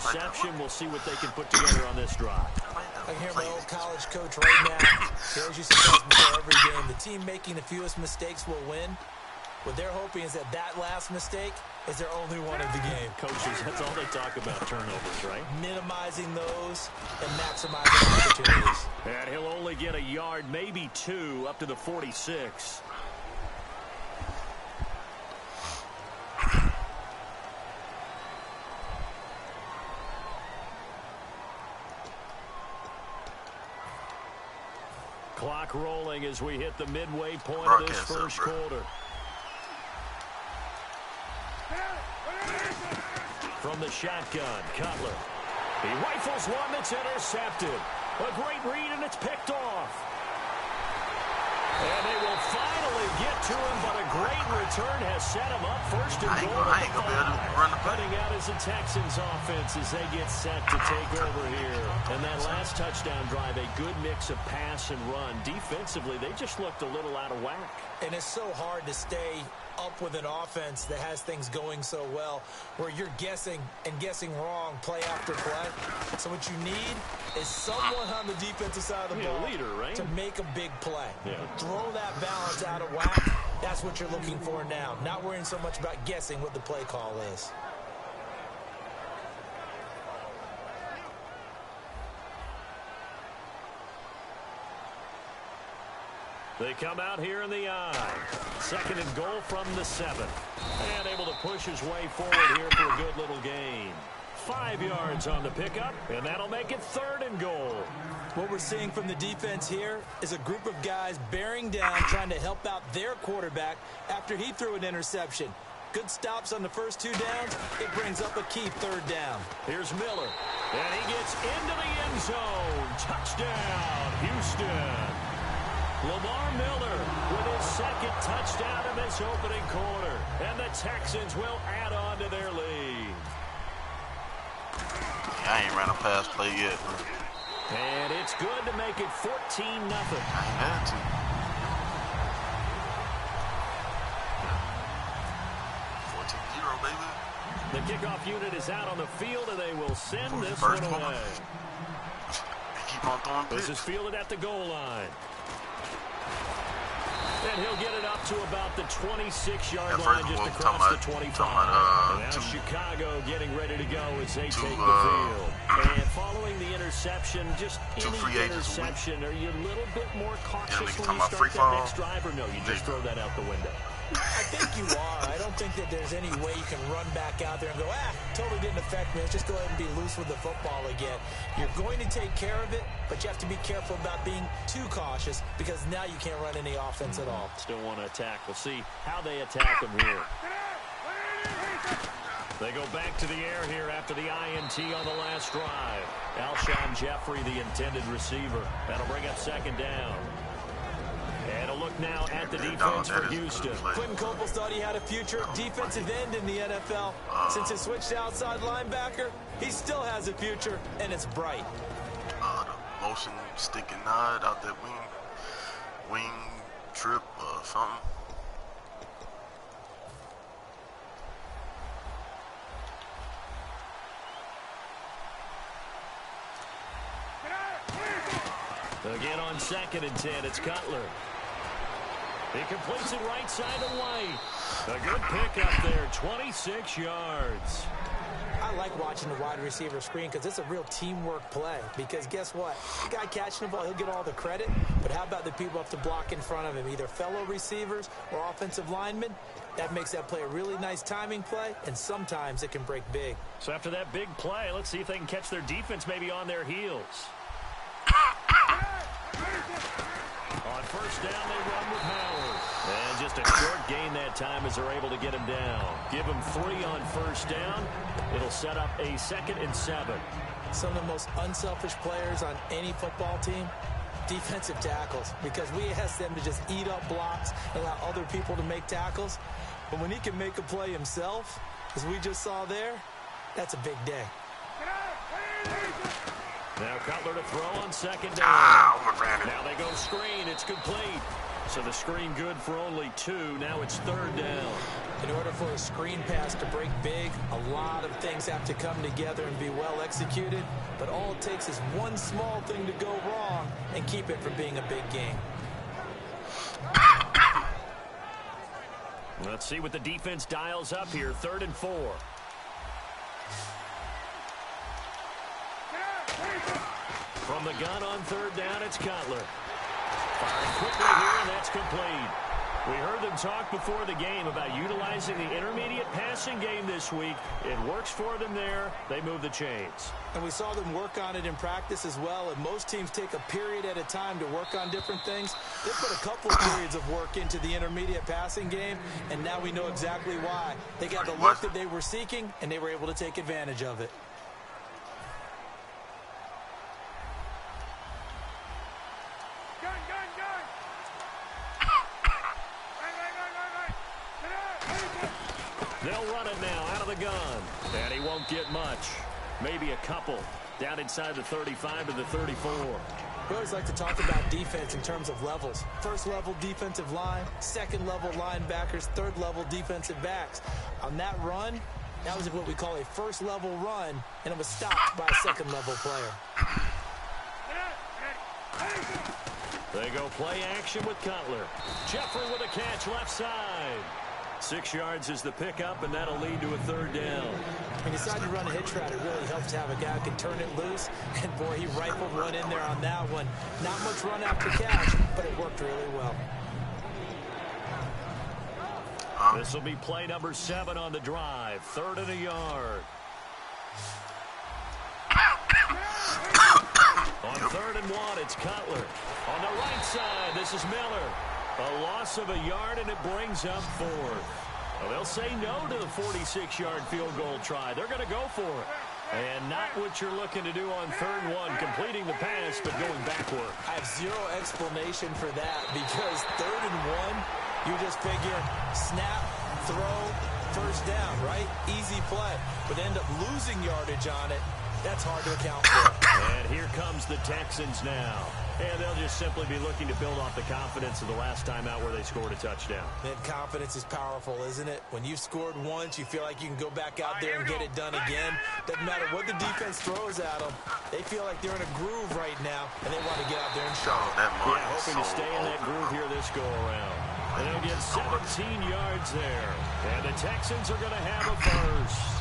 interception. We'll see what they can put together on this drive. I hear my old college coach right now. He always used to tell us before every game, the team making the fewest mistakes will win. What they're hoping is that last mistake is their only one of the game. Coaches, that's all they talk about, turnovers, right? Minimizing those and maximizing opportunities. And he'll only get a yard, maybe two, up to the 46. Clock rolling as we hit the midway point of this first quarter. From the shotgun, Cutler. He rifles one that's intercepted. A great read, and it's picked off. And they will finally get to him, but a great return has set him up first and goal. I ain't going to be able to run the play. Cutting out as the Texans offense as they get set to take over here. And that last touchdown drive, a good mix of pass and run. Defensively, they just looked a little out of whack. And it's so hard to stay up with an offense that has things going so well, where you're guessing and guessing wrong play after play. So what you need is someone on the defensive side of the ball leader, right? to make a big play. Yeah. Throw that balance out of whack. That's what you're looking for now. Not worrying so much about guessing what the play call is. They come out here in the eye. Second and goal from the 7. And able to push his way forward here for a good little gain. 5 yards on the pickup, and that'll make it 3rd and goal. What we're seeing from the defense here is a group of guys bearing down, trying to help out their quarterback after he threw an interception. Good stops on the first 2 downs. It brings up a key 3rd down. Here's Miller, and he gets into the end zone. Touchdown, Houston. Lamar Miller with his 2nd touchdown in this opening quarter. And the Texans will add on to their lead. I ain't ran a pass play yet. And it's good to make it 14-0. I ain't had to. 14-0, baby. The kickoff unit is out on the field, and they will send this one away. They keep on throwing This is fielded at the goal line. And he'll get it up to about the 26-yard line, just across the 25. And now Chicago getting ready to go as they take the field. And following the interception, just any interception, are you a little bit more cautious when you start that next drive, or no, you just throw that out the window? I think you are. I don't think that there's any way you can run back out there and go, totally didn't affect me. Let's just go ahead and be loose with the football again. You're going to take care of it, but you have to be careful about being too cautious because now you can't run any offense at all. Still want to attack. We'll see how they attack them here. They go back to the air here after the INT on the last drive. Alshon Jeffrey, the intended receiver. That'll bring up 2nd down. And a look now at the defense for Houston. Quentin Coples thought he had a future defensive end in the NFL. Since he switched to outside linebacker, he still has a future, and it's bright. The motion stick and nod out that wing trip or something. Again on 2nd and 10, it's Cutler. He completes it right side to White. A good pickup there, 26 yards. I like watching the wide receiver screen because it's a real teamwork play. Because guess what? The guy catching the ball, he'll get all the credit. But how about the people up to block in front of him, either fellow receivers or offensive linemen? That makes that play a really nice timing play, and sometimes it can break big. So after that big play, let's see if they can catch their defense maybe on their heels. On 1st down, they run with Howard. And just a short gain that time as they're able to get him down. Give him 3 on 1st down. It'll set up a 2nd and 7. Some of the most unselfish players on any football team, defensive tackles, because we ask them to just eat up blocks and allow other people to make tackles. But when he can make a play himself, as we just saw there, that's a big day. Now Cutler to throw on 2nd down. Now they go screen. It's complete. So the screen good for only 2. Now it's 3rd down. In order for a screen pass to break big, a lot of things have to come together and be well executed. But all it takes is one small thing to go wrong and keep it from being a big game. Let's see what the defense dials up here. 3rd and 4. From the gun on 3rd down, it's Cutler. Fired quickly here, and that's complete. We heard them talk before the game about utilizing the intermediate passing game this week. It works for them there. They move the chains. And we saw them work on it in practice as well, and most teams take a period at a time to work on different things. They put a couple of periods of work into the intermediate passing game, and now we know exactly why. They got the look that they were seeking, and they were able to take advantage of it. They'll run it now out of the gun, and he won't get much. Maybe a couple down inside the 35 to the 34. We always like to talk about defense in terms of levels. First level defensive line, second level linebackers, third level defensive backs. On that run, that was what we call a first level run, and it was stopped by a second level player. They go play action with Cutler. Jeffrey with a catch left side. 6 yards is the pickup, and that'll lead to a 3rd down. When you decide to run a hitch route, it really helps to have a guy who can turn it loose. And, boy, he rifled one in there on that one. Not much run after catch, but it worked really well. This will be play number 7 on the drive. 3rd and a yard. On 3rd and 1, it's Cutler. On the right side, this is Miller. A loss of a yard, and it brings up 4th. Well, they'll say no to the 46-yard field goal try. They're going to go for it. And not what you're looking to do on 3rd and 1, completing the pass, but going backward. I have zero explanation for that because 3rd and 1, you just figure snap, throw, first down, right? Easy play. But end up losing yardage on it. That's hard to account for. And here comes the Texans now. And they'll just simply be looking to build off the confidence of the last time out where they scored a touchdown. Man, confidence is powerful, isn't it? When you've scored once, you feel like you can go back out there and get it done again. Doesn't matter what the defense throws at them. They feel like they're in a groove right now, and they want to get out there and show it. Yeah, hoping to stay in that groove here this go-around. And they'll get 17 yards there. And the Texans are going to have a first.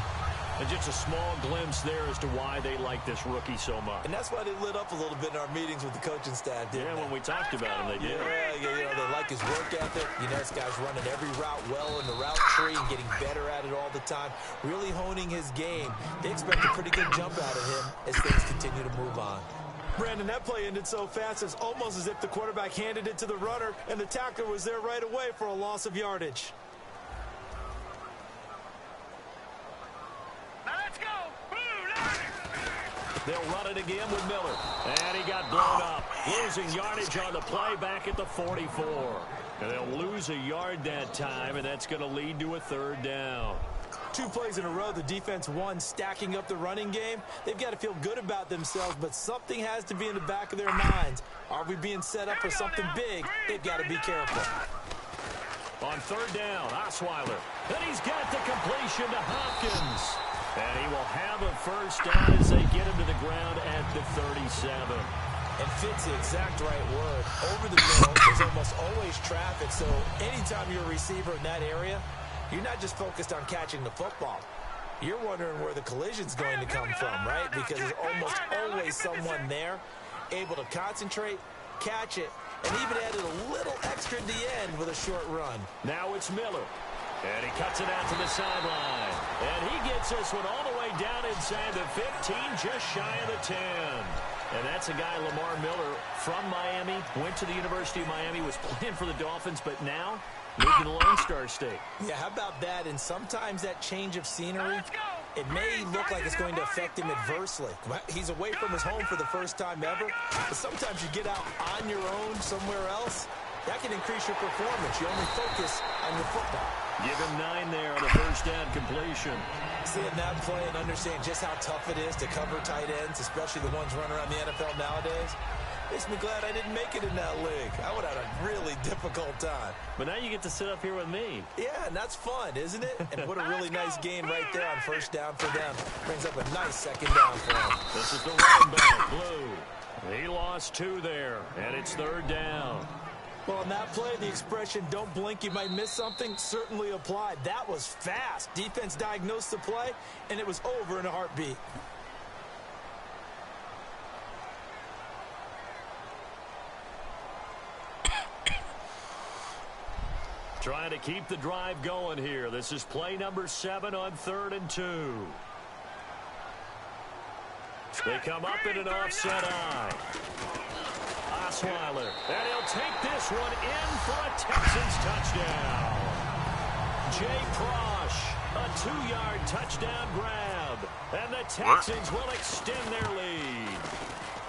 And just a small glimpse there as to why they like this rookie so much. And that's why they lit up a little bit in our meetings with the coaching staff, didn't they? When we talked about him, they did. Yeah, they like his work ethic. You know, this guy's running every route well in the route tree and getting better at it all the time, really honing his game. They expect a pretty good jump out of him as things continue to move on. Brandon, that play ended so fast, it's almost as if the quarterback handed it to the runner and the tackler was there right away for a loss of yardage. They'll run it again with Miller. And he got blown up. Losing yardage on the play back at the 44. And they'll lose a yard that time, and that's going to lead to a 3rd down. 2 plays in a row, the defense won, stacking up the running game. They've got to feel good about themselves, but something has to be in the back of their minds. Are we being set up for something big? They've got to be careful. On 3rd down, Osweiler. And he's got the completion to Hopkins. And he will have a first down as they get him to the ground at the 37. And fits the exact right word. Over the middle, there's almost always traffic, so anytime you're a receiver in that area, you're not just focused on catching the football. You're wondering where the collision's going to come from, right? Because there's almost always someone there able to concentrate, catch it, and even added a little extra at the end with a short run. Now it's Miller. And he cuts it out to the sideline. And he gets this one all the way down inside the 15, just shy of the 10. And that's a guy, Lamar Miller, from Miami, went to the University of Miami, was playing for the Dolphins, but now moved to the Lone Star State. Yeah, how about that? And sometimes that change of scenery, it may look like it's going to affect him adversely. He's away from his home for the first time ever, but sometimes you get out on your own somewhere else, that can increase your performance. You only focus on your football. Give him 9 there on the first down completion. Seeing that play and understand just how tough it is to cover tight ends, especially the ones running around the NFL nowadays. Makes me glad I didn't make it in that league. I would have had a really difficult time. But now you get to sit up here with me. Yeah, and that's fun, isn't it? And what a really nice game right there on first down for them. Brings up a nice second down for them. This is the running back, Blue. He lost 2 there, and it's 3rd down. Well, on that play, the expression, don't blink, you might miss something, certainly applied. That was fast. Defense diagnosed the play, and it was over in a heartbeat. Trying to keep the drive going here. This is play number 7 on 3rd and 2. They come up in an offset eye. Osweiler, and he'll take this one in for a Texans touchdown. Jay Prosh, a 2-yard touchdown grab, and the Texans will extend their lead.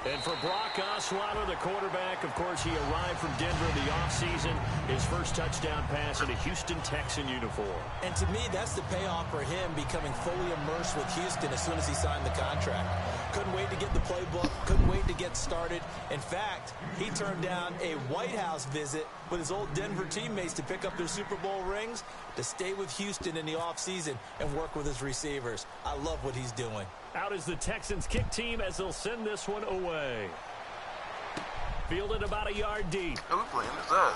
And for Brock Osweiler, the quarterback, of course, he arrived from Denver in the offseason. His first touchdown pass in a Houston Texan uniform. And to me, that's the payoff for him becoming fully immersed with Houston as soon as he signed the contract. Couldn't wait to get the playbook, couldn't wait to get started. In fact, he turned down a White House visit with his old Denver teammates to pick up their Super Bowl rings, to stay with Houston in the offseason and work with his receivers. I love what he's doing. Out is the Texans kick team as they'll send this one away. Fielded about a yard deep. Who playing is that?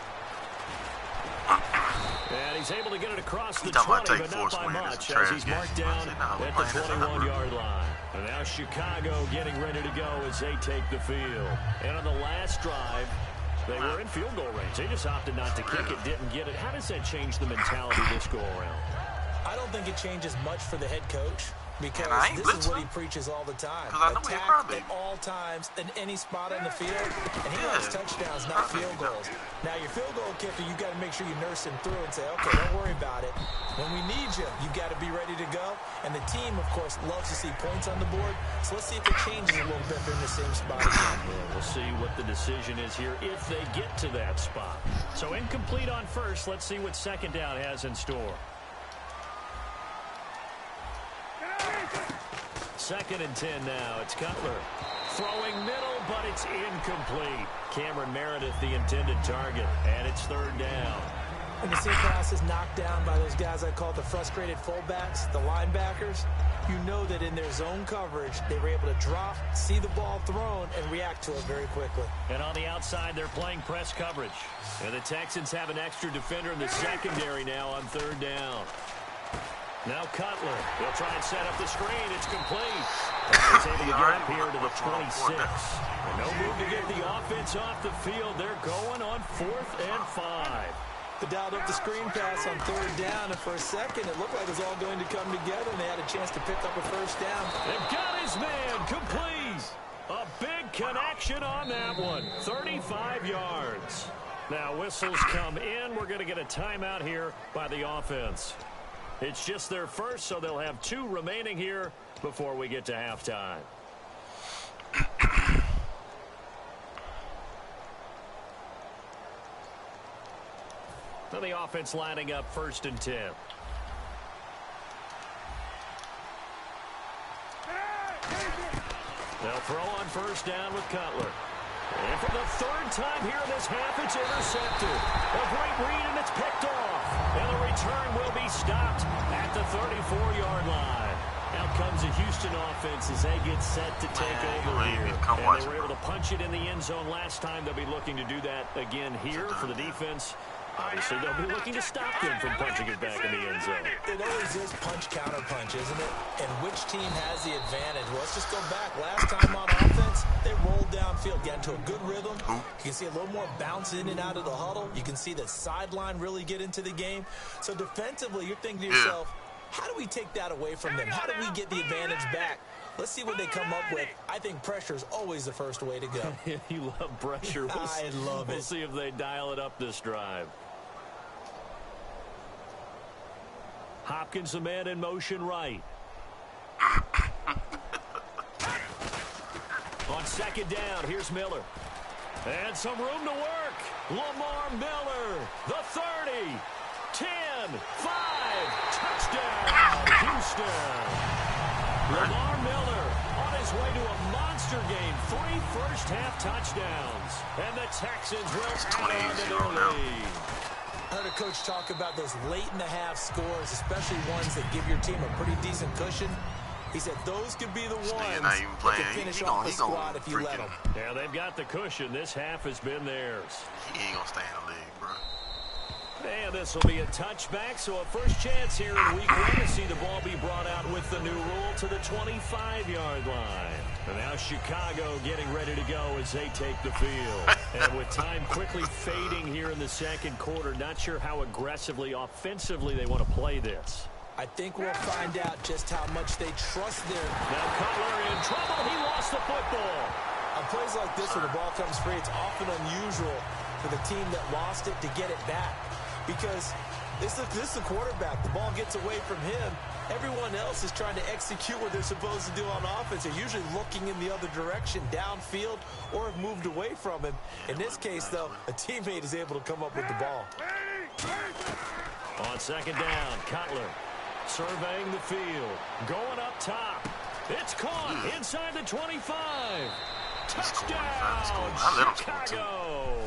And he's able to get it across the 20, but not by much, as he's marked down at the 21-yard line. And now Chicago getting ready to go as they take the field. And on the last drive, they were in field goal range. They just opted not to kick it, didn't get it. How does that change the mentality this go-around? I don't think it changes much for the head coach, because this is what he preaches all the time. Attack at all times in any spot on the field, and he wants touchdowns, not field goals. Now, your field goal kicker, you got to make sure you nurse him through and say, okay, don't worry about it. When we need you, you got to be ready to go. And the team, of course, loves to see points on the board. So let's see if it changes a little bit in the same spot again. Well, we'll see what the decision is here if they get to that spot. So incomplete on first. Let's see what second down has in store. 2nd and 10 now. It's Cutler. Throwing middle, but it's incomplete. Cameron Meredith, the intended target, and it's 3rd down. And the same pass is knocked down by those guys I call the frustrated fullbacks, the linebackers. You know that in their zone coverage, they were able to drop, see the ball thrown, and react to it very quickly. And on the outside, they're playing press coverage. And the Texans have an extra defender in the secondary now on 3rd down. Now Cutler. He'll try and set up the screen. It's complete. And he's able to get up here to the 26. And no move to get the offense off the field. They're going on 4th and 5. They dialed up the screen pass on 3rd down, and for a second, it looked like it was all going to come together, and they had a chance to pick up a first down. They've got his man complete. A big connection on that one. 35 yards. Now whistles come in. We're going to get a timeout here by the offense. It's just their first, so they'll have 2 remaining here before we get to halftime. So the offense lining up 1st and 10. They'll throw on 1st down with Cutler. And for the 3rd time here in this half, it's intercepted. A great read, and it's picked off. And the return will be stopped at the 34-yard line. Out comes the Houston offense as they get set to take over here. And they were able to punch it in the end zone last time. They'll be looking to do that again here for the defense. Obviously, they'll be looking to stop them from punching it back in the end zone. It always is punch-counter-punch, isn't it? And which team has the advantage? Well, let's just go back. Last time on offense, they rolled downfield, got into a good rhythm. You can see a little more bounce in and out of the huddle. You can see the sideline really get into the game. So defensively, you're thinking to yourself, how do we take that away from them? How do we get the advantage back? Let's see what they come up with. I think pressure is always the first way to go. You love pressure. I love it. We'll see if they dial it up this drive. Hopkins, the man in motion right. On 2nd down, here's Miller. And some room to work. Lamar Miller, the 30, 10, 5, touchdown, Houston. Lamar Miller on his way to a monster monster game. 3 first-half touchdowns. And the Texans will add on to their lead. I heard a coach talk about those late-in-the-half scores, especially ones that give your team a pretty decent cushion. He said those could be the ones that can finish off the squad if you let them. Yeah, they've got the cushion. This half has been theirs. He ain't going to stay in the league, bro. And this will be a touchback, so a first chance here in week 1 to see the ball be brought out with the new rule to the 25-yard line. And now Chicago getting ready to go as they take the field. And with time quickly fading here in the second quarter, not sure how aggressively, offensively they want to play this. I think we'll find out just how much they trust their... Now Cutler in trouble. He lost the football. On plays like this, when the ball comes free, it's often unusual for the team that lost it to get it back. Because this is the quarterback. The ball gets away from him. Everyone else is trying to execute what they're supposed to do on offense. They're usually looking in the other direction, downfield, or have moved away from him. In this case, though, a teammate is able to come up with the ball. On second down, Cutler surveying the field. Going up top. It's caught inside the 25. Touchdown, Chicago.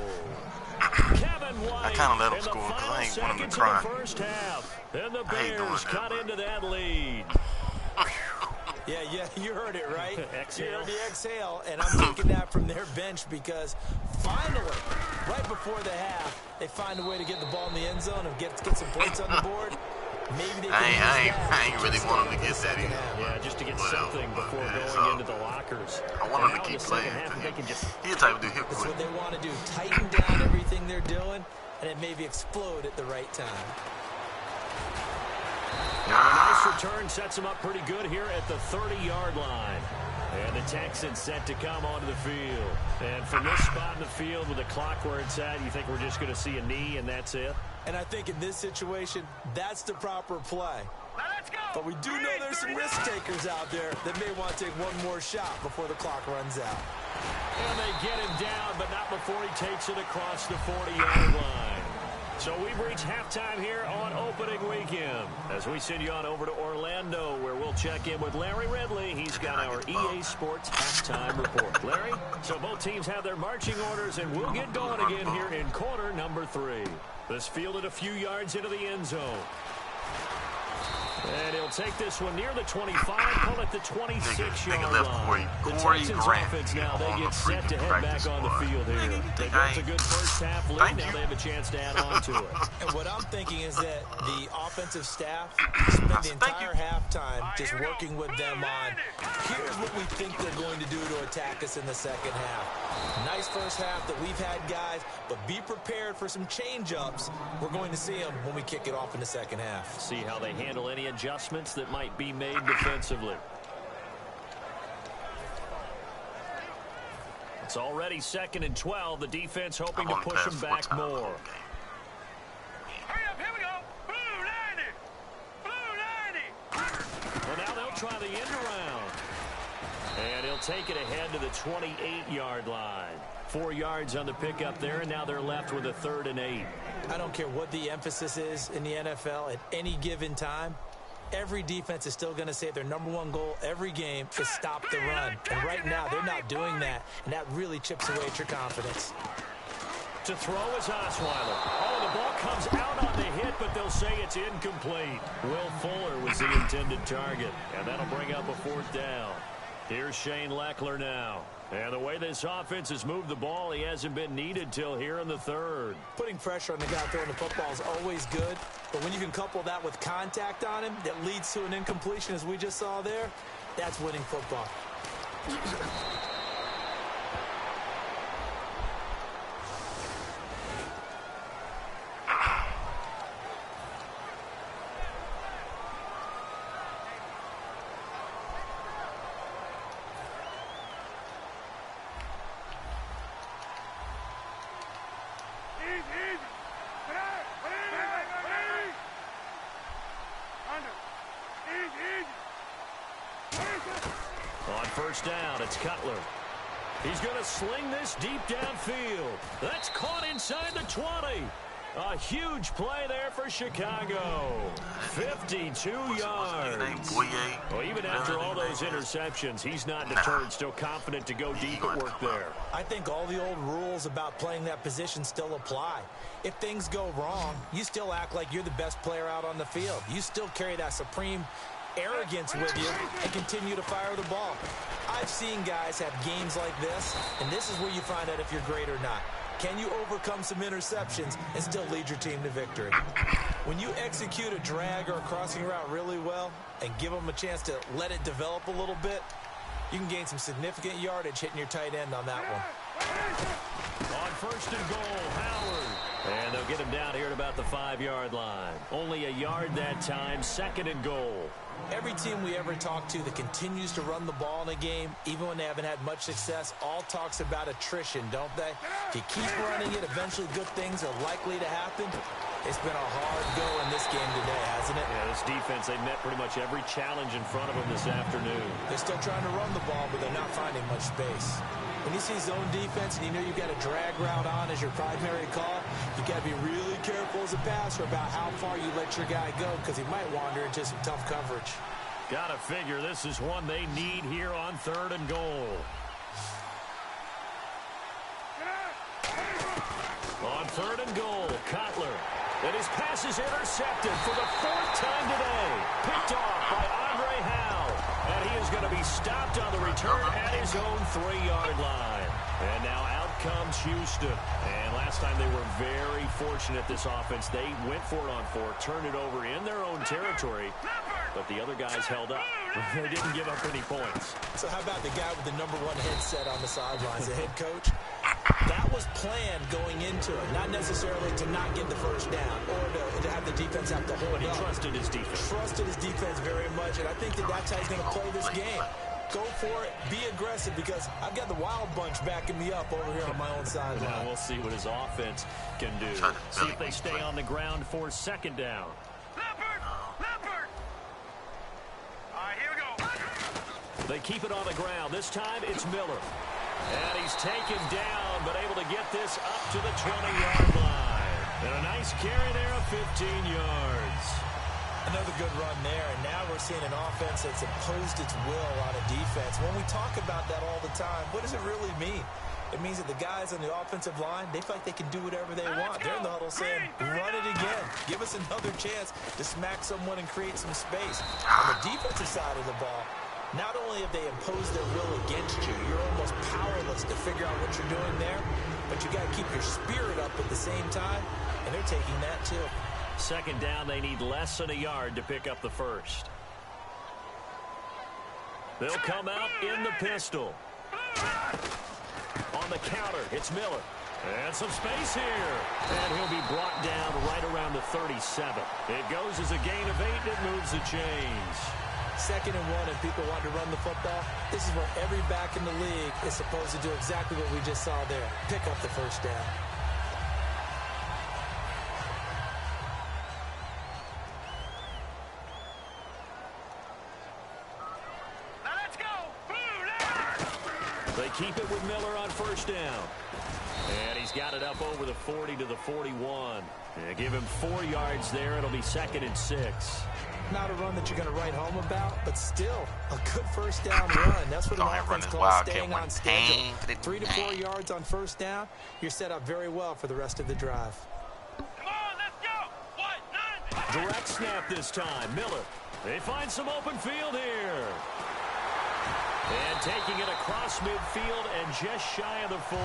Kevin White. I kind of let him score because I ain't want him to cry. First half. And the Bears cut into that lead. Yeah, you heard it, right? You heard the exhale, and I'm taking that from their bench because finally, right before the half, they find a way to get the ball in the end zone and get some points on the board. Maybe they I ain't really want him to get that either. Yeah, just to get something before going into the lockers. I want him to keep playing. He's the type of dude he'll quit. That's what they want to do. Tighten down everything they're doing, and it maybe explode at the right time. Now a nice return sets him up pretty good here at the 30-yard line. And the Texans set to come onto the field. And from this spot in the field with the clock where it's at, you think we're just going to see a knee and that's it? And I think in this situation, that's the proper play. But we do know there's some risk takers out there that may want to take one more shot before the clock runs out. And they get him down, but not before he takes it across the 40-yard line. So we've reached halftime here on opening weekend as we send you on over to Orlando where we'll check in with Larry Ridley. He's got our EA Sports halftime report. Larry, so both teams have their marching orders and we'll get going again here in quarter number 3. This fielded a few yards into the end zone. And he'll take this one near the 25, pull at the 26-yard line. The Texans offense now, they get set to head back on the field here. They built a good first half lead, now they have a chance to add on to it. And what I'm thinking is that the offensive staff spent the entire halftime just working with them on, here's what we think they're going to do to attack us in the second half. Nice first half that we've had, guys, but be prepared for some change-ups. We're going to see them when we kick it off in the second half. See how they handle any adjustments that might be made defensively. It's already 2nd and 12. The defense hoping to push them back more. Hurry up, here we go. Blue 90. Well, now they'll try the end around. And he'll take it ahead to the 28-yard line. 4 yards on the pickup there, and now they're left with a 3rd and 8. I don't care what the emphasis is in the NFL at any given time. Every defense is still going to say their #1 goal every game is stop the run. And right now, they're not doing that, and that really chips away at your confidence. To throw is Osweiler. Oh, the ball comes out on the hit, but they'll say it's incomplete. Will Fuller was the intended target, and that'll bring up a 4th down. Here's Shane Lechler now. And the way this offense has moved the ball, he hasn't been needed till here in the 3rd. Putting pressure on the guy throwing the football is always good, but when you can couple that with contact on him that leads to an incompletion, as we just saw there, that's winning football. On first down, it's Cutler. He's going to sling this deep downfield. That's caught inside the 20. A huge play there for Chicago. 52 yards. Well, even after all those interceptions, he's not deterred, still confident to go deep at work there. I think all the old rules about playing that position still apply. If things go wrong, you still act like you're the best player out on the field. You still carry that supreme arrogance with you and continue to fire the ball. I've seen guys have games like this, and this is where you find out if you're great or not. Can you overcome some interceptions and still lead your team to victory? When you execute a drag or a crossing route really well and give them a chance to let it develop a little bit, you can gain some significant yardage hitting your tight end on that one. On first and goal, Howard. And they'll get him down here at about the 5-yard line. Only a yard that time, second and goal. Every team we ever talk to that continues to run the ball in a game, even when they haven't had much success, all talks about attrition, don't they? If you keep running it, eventually good things are likely to happen. It's been a hard go in this game today, hasn't it? Yeah, this defense, they met pretty much every challenge in front of them this afternoon. They're still trying to run the ball, but they're not finding much space. When you see zone defense and you know you've got a drag route on as your primary call, you got to be really careful as a passer about how far you let your guy go because he might wander into some tough coverage. Got to figure this is one they need here on third and goal. On third and goal, Cutler. And his pass is intercepted for the 4th time today. Picked off by Andre Howe. And he is going to be stopped on the return at his own 3-yard line. And now out comes Houston. And last time they were very fortunate, this offense. They went for it on 4, turned it over in their own territory. But the other guys held up. They didn't give up any points. So how about the guy with the #1 headset on the sidelines, the head coach? That was planned going into it, not necessarily to not get the first down or to have the defense have to hold up. But he trusted his defense. Trusted his defense very much, and I think that's how he's going to play this game. Go for it, be aggressive, because I've got the wild bunch backing me up over here on my own sideline. Now we'll see what his offense can do. See if they stay on the ground for second down. Leopard! All right, here we go. They keep it on the ground. This time it's Miller. And he's taken down, but able to get this up to the 20-yard line. And a nice carry there of 15 yards. Another good run there, and now we're seeing an offense that's imposed its will on a defense. When we talk about that all the time, what does it really mean? It means that the guys on the offensive line, they feel like they can do whatever they want. They're in the huddle saying, run it again. Give us another chance to smack someone and create some space. On the defensive side of the ball, not only have they imposed their will against you, you're almost powerless to figure out what you're doing there, but you got to keep your spirit up at the same time, and they're taking that too. Second down, they need less than a yard to pick up the first. They'll come out in the pistol. On the counter, it's Miller. And some space here. And he'll be brought down right around the 37. It goes as a gain of 8, and it moves the chains. 2nd and 1, and people want to run the football. This is where every back in the league is supposed to do exactly what we just saw there. Pick up the first down. Now let's go. They keep it with Miller on first down. And he's got it up over the 40 to the 41. Yeah, give him 4 yards there. It'll be 2nd and 6. Not a run that you're going to write home about, but still a good first down run. That's what an offense calls staying on schedule. 3 to 4 yards on first down. You're set up very well for the rest of the drive. Come on, let's go. 1, 9. Direct snap this time. Miller. They find some open field here. And taking it across midfield and just shy of the 40.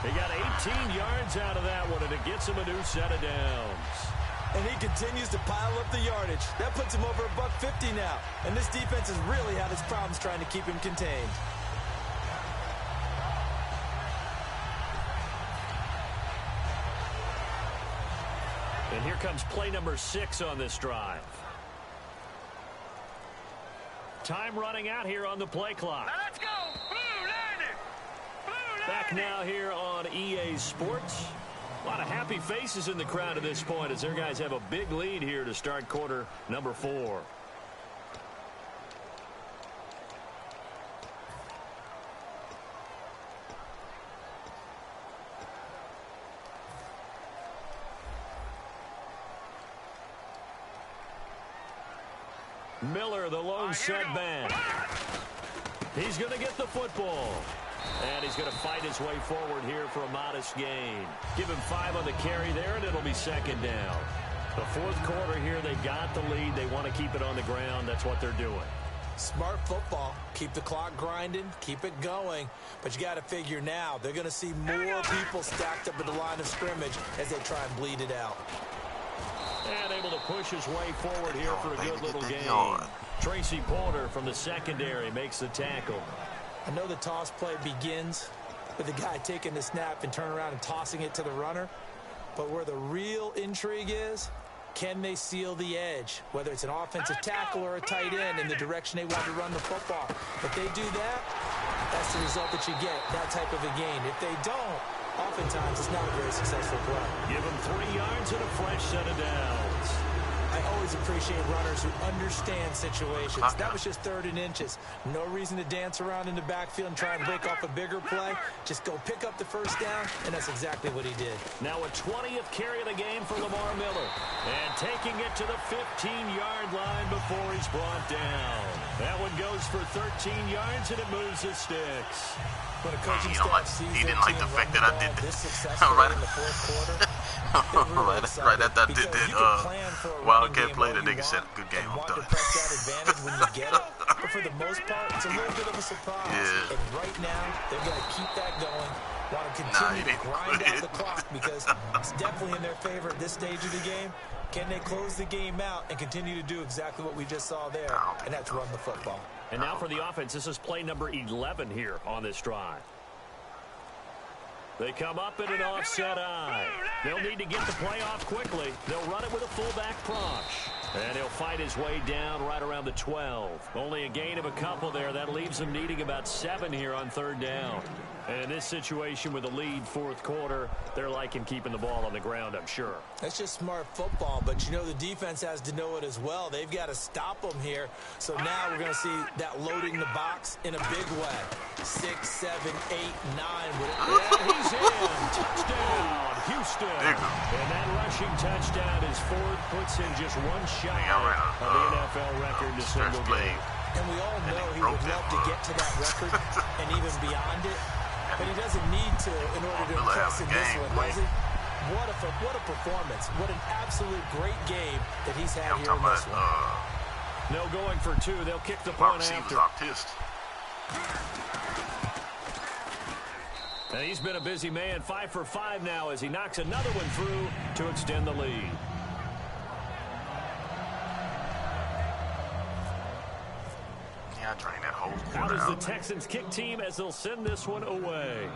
They got 18 yards out of that one, and it gets him a new set of downs. And he continues to pile up the yardage. That puts him over $150 now. And this defense has really had its problems trying to keep him contained. And here comes play number 6 on this drive. Time running out here on the play clock. Now let's go. Blue line. Back now here on EA Sports. A lot of happy faces in the crowd at this point as their guys have a big lead here to start quarter number 4. Miller, the lone setback. He's going to get the football. And he's going to fight his way forward here for a modest gain. Give him 5 on the carry there, and it'll be second down. The fourth quarter here, they got the lead. They want to keep it on the ground. That's what they're doing. Smart football. Keep the clock grinding. Keep it going. But you got to figure now, they're going to see more people stacked up at the line of scrimmage as they try and bleed it out. And able to push his way forward here for a good little gain. Tracy Porter from the secondary makes the tackle. I know the toss play begins with the guy taking the snap and turning around and tossing it to the runner. But where the real intrigue is, can they seal the edge, whether it's an offensive tackle or a tight end in the direction they want to run the football? If they do that, that's the result that you get, that type of a gain. If they don't, oftentimes it's not a very successful play. Give them 3 yards and a fresh set of downs. I always appreciate runners who understand situations. That was just 3rd and inches. No reason to dance around in the backfield and try and break off a bigger play. Just go pick up the first down, and that's exactly what he did. Now a 20th carry of the game for Lamar Miller. And taking it to the 15-yard line before he's brought down. That one goes for 13 yards, and it moves the sticks. When a coaching staff sees he didn't like the fact that I did this successfully in the fourth quarter, right after I did that Wildcat play, the nigga said, good game, I'm done. Press that advantage when you get it. But for the most part, it's a little bit of a surprise. Yeah. And right now, they're going to keep that going. Want to continue to grind out the clock because it's definitely in their favor at this stage of the game. Can they close the game out and continue to do exactly what we just saw there? And that's run the football. And now for the offense, this is play number 11 here on this drive. They come up in an offset eye. They'll need to get the play off quickly. They'll run it with a fullback Prosh. And he'll fight his way down right around the 12. Only a gain of a couple there. That leaves him needing about 7 here on 3rd down. And in this situation with a lead fourth quarter, they're liking keeping the ball on the ground, I'm sure. That's just smart football, but you know the defense has to know it as well. They've got to stop them here. So now we're going to see that loading the box in a big way. 6, 7, 8, 9. And he's in. Touchdown, Houston. And that rushing touchdown is Ford puts in just 1 shot of the NFL record in a single game. And we all know he would love to get to that record and even beyond it. But he doesn't need to in order to impress in this one, does he? What a performance. What an absolute great game that he's had here in this one. No going for 2. They'll kick the point after. And he's been a busy man. 5 for 5 now as he knocks another one through to extend the lead. Drain that whole How does the Texans kick team as they'll send this one away?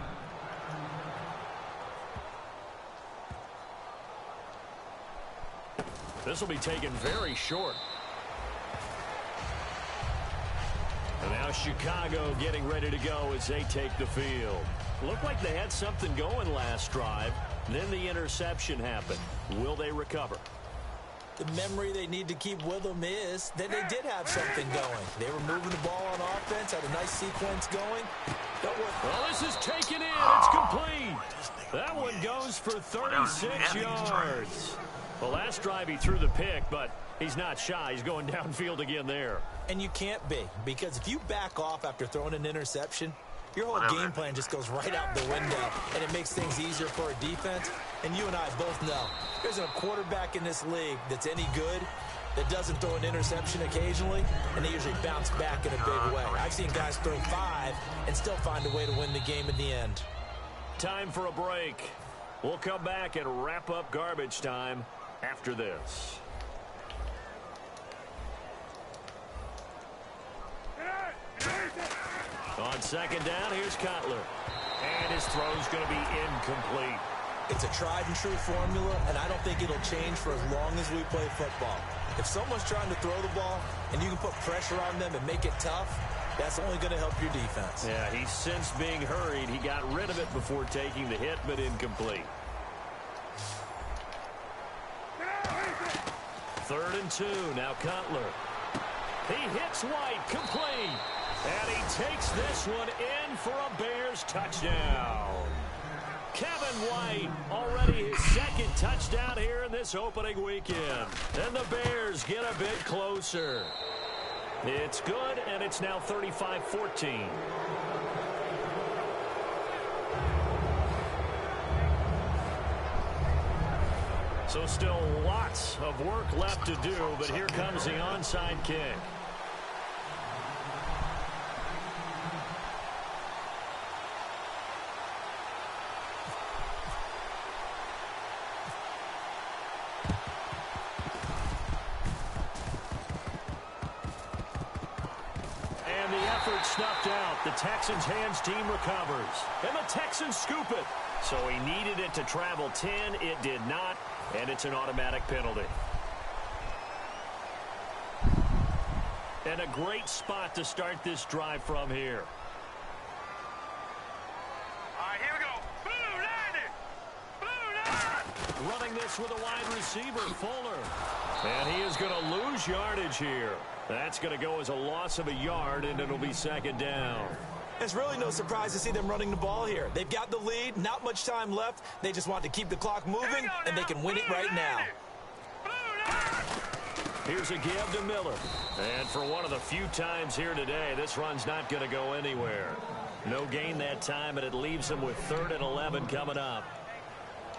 This will be taken very short. And now Chicago getting ready to go as they take the field. Looked like they had something going last drive. Then the interception happened. Will they recover? The memory they need to keep with them is that they did have something going. They were moving the ball on offense, had a nice sequence going. Well, this is taken in. It's complete. That one goes for 36 yards. The last drive he threw the pick, but he's not shy. He's going downfield again there. And you can't be, because if you back off after throwing an interception, your whole game plan just goes right out the window, and it makes things easier for a defense. And you and I both know there's a quarterback in this league that's any good that doesn't throw an interception occasionally, and they usually bounce back in a big way. I've seen guys throw 5 and still find a way to win the game in the end. Time for a break. We'll come back and wrap up garbage time after this. On 2nd down, here's Cutler. And his throw's going to be incomplete. It's a tried-and-true formula, and I don't think it'll change for as long as we play football. If someone's trying to throw the ball and you can put pressure on them and make it tough, that's only going to help your defense. Yeah, he's since being hurried. He got rid of it before taking the hit, but incomplete. 3rd and 2. Now Cutler. He hits White. Complete. And he takes this one in for a Bears touchdown. Kevin White, already his 2nd touchdown here in this opening weekend. And the Bears get a bit closer. It's good, and it's now 35-14. So still lots of work left to do, but here comes the onside kick. And the effort snuffed out. The Texans' hands team recovers. And the Texans scoop it. So he needed it to travel 10. It did not. And it's an automatic penalty. And a great spot to start this drive from here. All right, here we go. Blue line. Running this with a wide receiver, Fuller. And he is going to lose yardage here. That's going to go as a loss of a yard, and it'll be second down. It's really no surprise to see them running the ball here. They've got the lead, not much time left. They just want to keep the clock moving, and they can win it right now. Here's a give to Miller. And for one of the few times here today, this run's not going to go anywhere. No gain that time, and it leaves them with 3rd and 11 coming up.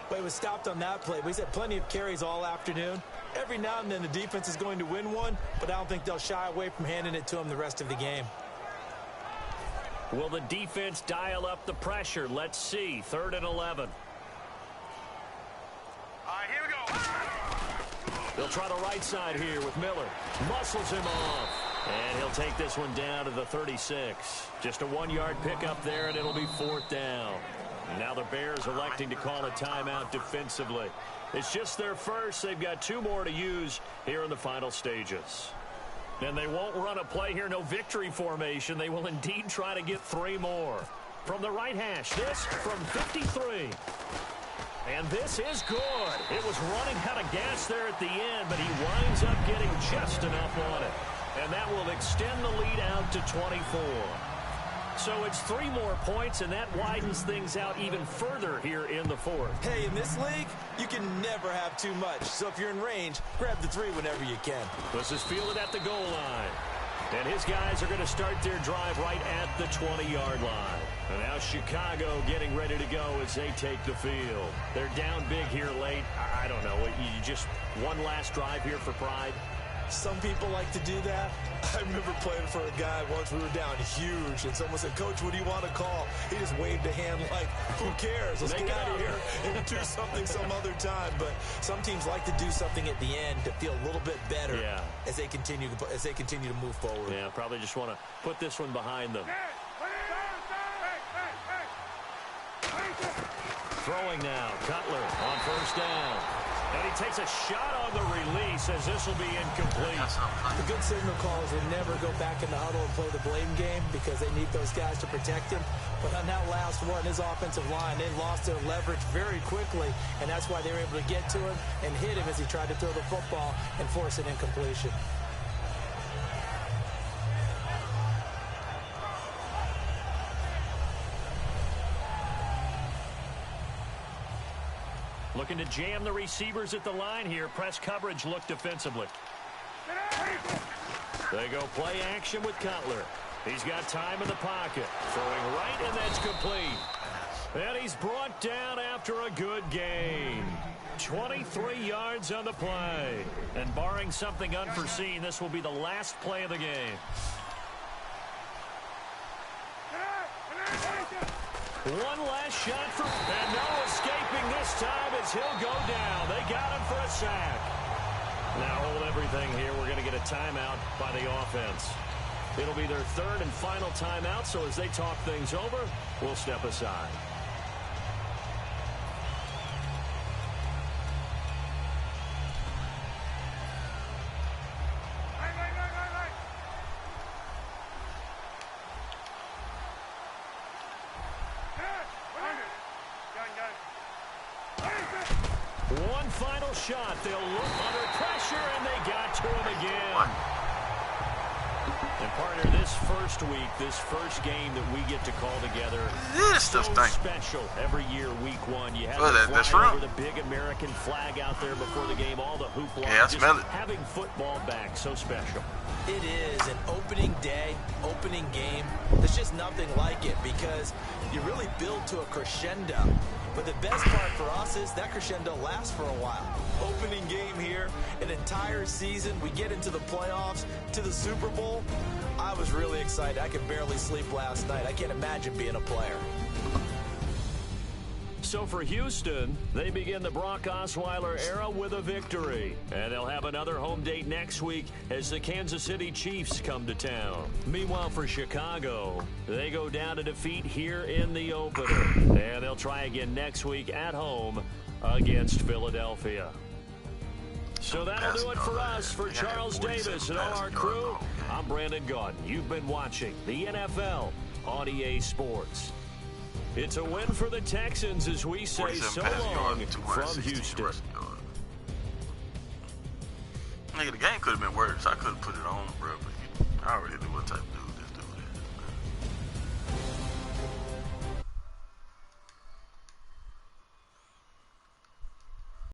But he was stopped on that play. He's had plenty of carries all afternoon. Every now and then the defense is going to win one, but I don't think they'll shy away from handing it to him the rest of the game. Will the defense dial up the pressure? Let's see. 3rd and 11. All right, here we go. They'll try the right side here with Miller. Muscles him off. And he'll take this one down to the 36. Just a 1-yard pickup there, and it'll be 4th down. And now the Bears electing to call a timeout defensively. It's just their first. They've got 2 more to use here in the final stages. And they won't run a play here, no victory formation. They will indeed try to get 3 more. From the right hash, this from 53. And this is good. It was running out of gas there at the end, but he winds up getting just enough on it. And that will extend the lead out to 24. So it's 3 more points, and that widens things out even further here in the 4th. Hey, in this league, you can never have too much. So if you're in range, grab the 3 whenever you can. This is fielded at the goal line. And his guys are going to start their drive right at the 20-yard line. And now Chicago getting ready to go as they take the field. They're down big here late. I don't know. You just one last drive here for pride? Some people like to do that. I remember playing for a guy once. We were down huge, and someone said, "Coach, what do you want to call?" He just waved a hand like, "Who cares? Let's get out of here and do something some other time." But some teams like to do something at the end to feel a little bit better as they continue to move forward. Yeah, probably just want to put this one behind them. Throwing now, Cutler on 1st down. And he takes a shot on the release as this will be incomplete. The good signal calls will never go back in the huddle and play the blame game because they need those guys to protect him. But on that last one, his offensive line, they lost their leverage very quickly, and that's why they were able to get to him and hit him as he tried to throw the football and force an incompletion. Looking to jam the receivers at the line here. Press coverage look defensively. They go play action with Cutler. He's got time in the pocket. Throwing right, and that's complete. And he's brought down after a good gain. 23 yards on the play. And barring something unforeseen, this will be the last play of the game. One last shot for, and no escaping this time as he'll go down. They got him for a sack. Now hold everything here. We're going to get a timeout by the offense. It'll be their 3rd and final timeout, so as they talk things over, we'll step aside. One final shot. They'll look under pressure, and they got to him again. And partner, this first week, this first game that we get to call together, so special. Every year, week 1, you have to fly over the big American flag out there before the game, all the hoopla. Yeah, I smell it. Having football back, so special. It is an opening day, opening game. There's just nothing like it because you really build to a crescendo. But the best part for us is that crescendo lasts for a while. Opening game here, an entire season. We get into the playoffs, to the Super Bowl. I was really excited. I could barely sleep last night. I can't imagine being a player. So for Houston, they begin the Brock Osweiler era with a victory. And they'll have another home date next week as the Kansas City Chiefs come to town. Meanwhile, for Chicago, they go down to defeat here in the opener. And they'll try again next week at home against Philadelphia. So that'll do it for us. For Charles Davis and all our crew, I'm Brandon Gaudin. You've been watching the NFL on EA Sports. It's a win for the Texans as we say so long from Houston. Nigga, the game could have been worse. I could have put it on, bro, but I already knew what type of